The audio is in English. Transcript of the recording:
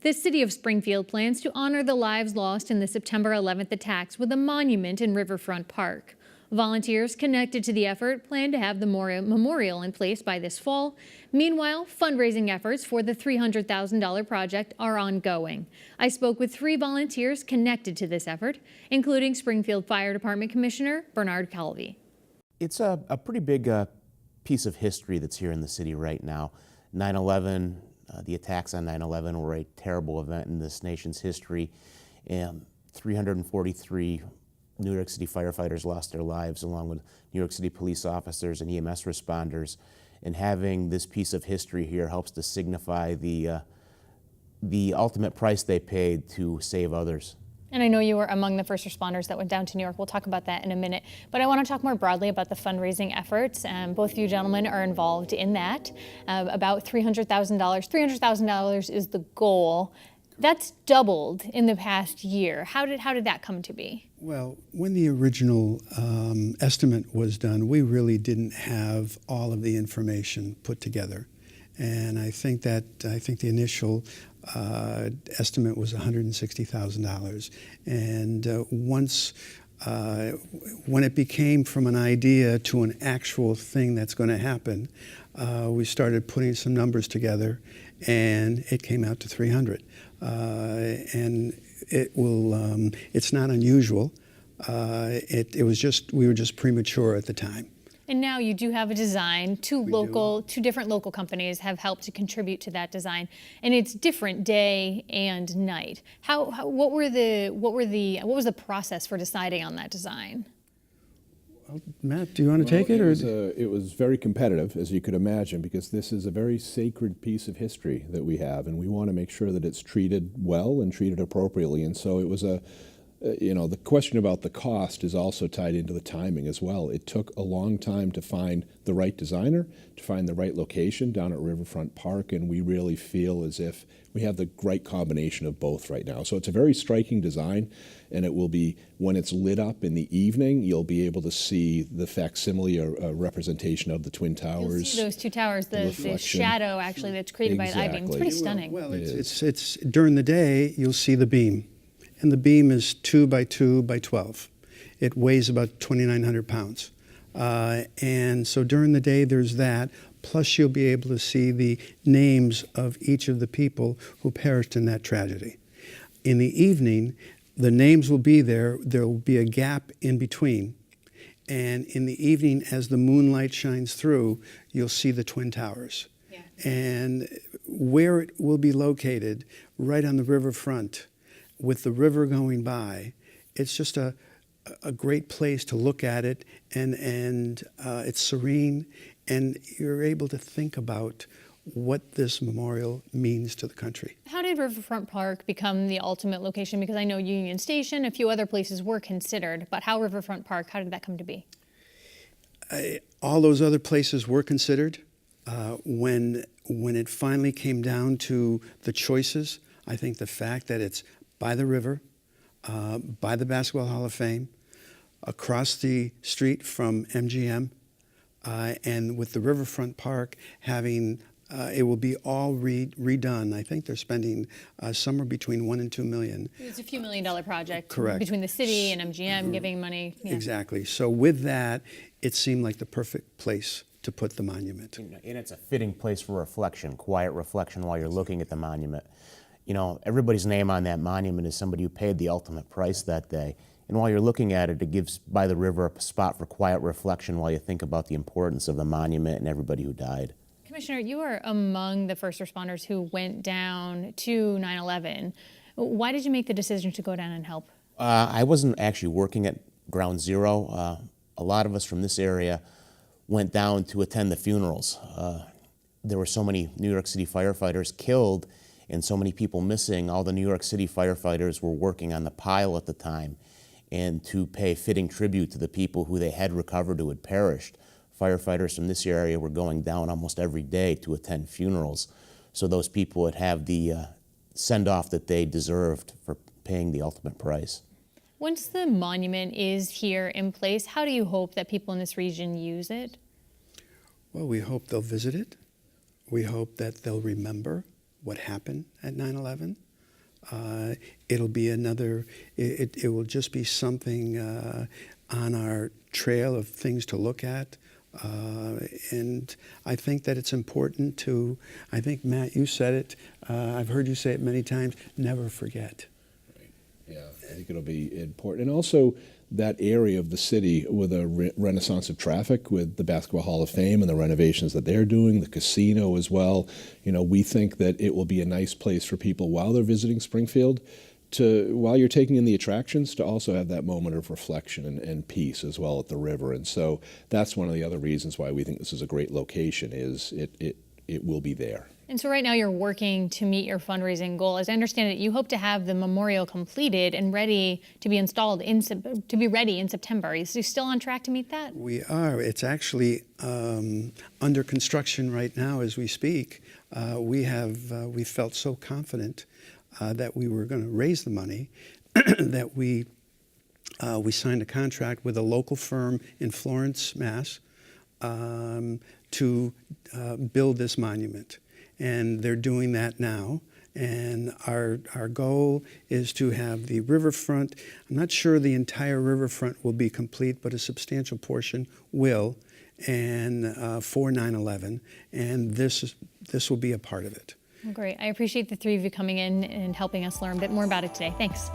The city of Springfield plans to honor the lives lost in the September 11th attacks with a monument in Riverfront Park. Volunteers connected to the effort plan to have the memorial in place by this fall. Meanwhile, fundraising efforts for the $300,000 project are ongoing. I spoke with 3 volunteers connected to this effort, including Springfield Fire Department Commissioner Bernard Calvi. It's a pretty big piece of history that's here in the city right now. 9/11, the attacks on 9/11 were a terrible event in this nation's history. 343 New York City firefighters lost their lives, along with New York City police officers and EMS responders. And having this piece of history here helps to signify the ultimate price they paid to save others. And I know you were among the first responders that went down to New York. We'll talk about that in a minute. But I want to talk more broadly about the fundraising efforts. Both of you gentlemen are involved in that. About $300,000. $300,000 is the goal. That's doubled in the past year. How did that come to be? Well, when the original estimate was done, we really didn't have all of the information put together. And I think the initial estimate was $160,000. And when it became from an idea to an actual thing that's going to happen, we started putting some numbers together, and it came out to 300. And it's not unusual. We were just premature at the time. And now you do have a design. Two different local companies have helped to contribute to that design, and it's different day and night. What was the process for deciding on that design? Well, Matt, do you want to take it? It was very competitive, as you could imagine, because this is a very sacred piece of history that we have, and we want to make sure that it's treated well and treated appropriately. And so it was the question about the cost is also tied into the timing as well. It took a long time to find the right designer, to find the right location down at Riverfront Park, and we really feel as if we have the right combination of both right now. So it's a very striking design, and it will be, when it's lit up in the evening, you'll be able to see the facsimile or representation of the Twin Towers. You'll see those 2 towers, the shadow actually that's created by the I-beam. It's pretty stunning. Well, it's during the day, you'll see the beam. And the beam is 2 by 2 by 12. It weighs about 2,900 pounds. And so during the day, there's that. Plus, you'll be able to see the names of each of the people who perished in that tragedy. In the evening, the names will be there. There will be a gap in between. And in the evening, as the moonlight shines through, you'll see the Twin Towers. Yeah. And where it will be located, right on the riverfront, with the river going by, it's just a great place to look at it, and it's serene, and you're able to think about what this memorial means to the country. How did Riverfront Park become the ultimate location? Because I know Union Station, a few other places were considered, but how Riverfront Park, how did that come to be? All those other places were considered. When it finally came down to the choices, I think the fact that it's by the river, by the Basketball Hall of Fame, across the street from MGM, and with the Riverfront Park having, it will be all redone. I think they're spending somewhere between $1 and $2 million. It's a few $1 million project. Correct. Between the city and MGM giving money. Yeah. Exactly. So with that, it seemed like the perfect place to put the monument. And it's a fitting place for reflection, quiet reflection while you're looking at the monument. You know, everybody's name on that monument is somebody who paid the ultimate price that day. And while you're looking at it, it gives by the river a spot for quiet reflection while you think about the importance of the monument and everybody who died. Commissioner, you are among the first responders who went down to 9/11. Why did you make the decision to go down and help? I wasn't actually working at Ground Zero. A lot of us from this area went down to attend the funerals. There were so many New York City firefighters killed and so many people missing. All the New York City firefighters were working on the pile at the time, and to pay fitting tribute to the people who they had recovered who had perished. Firefighters from this area were going down almost every day to attend funerals, so those people would have the send-off that they deserved for paying the ultimate price. Once the monument is here in place, how do you hope that people in this region use it? Well, we hope they'll visit it. We hope that they'll remember what happened at 9/11. It'll be another, it will just be something on our trail of things to look at. And I think that it's important to, I think, Matt, you said it, I've heard you say it many times, never forget. Right. Yeah, I think it'll be important. And also that area of the city with a renaissance of traffic with the Basketball Hall of Fame and the renovations that they're doing, the casino as well. You know, we think that it will be a nice place for people while they're visiting Springfield while you're taking in the attractions, to also have that moment of reflection and peace as well at the river. And so that's one of the other reasons why we think this is a great location, is it will be there. And so right now you're working to meet your fundraising goal. As I understand it, you hope to have the memorial completed and ready to be installed to be ready in September. Is you still on track to meet that? We are. It's actually under construction right now as we speak. We felt so confident that we were going to raise the money that we signed a contract with a local firm in Florence, Mass, to build this monument. And they're doing that now. And our goal is to have the riverfront. I'm not sure the entire riverfront will be complete, but a substantial portion will, and for 9/11. And this will be a part of it. Great. I appreciate the three of you coming in and helping us learn a bit more about it today. Thanks.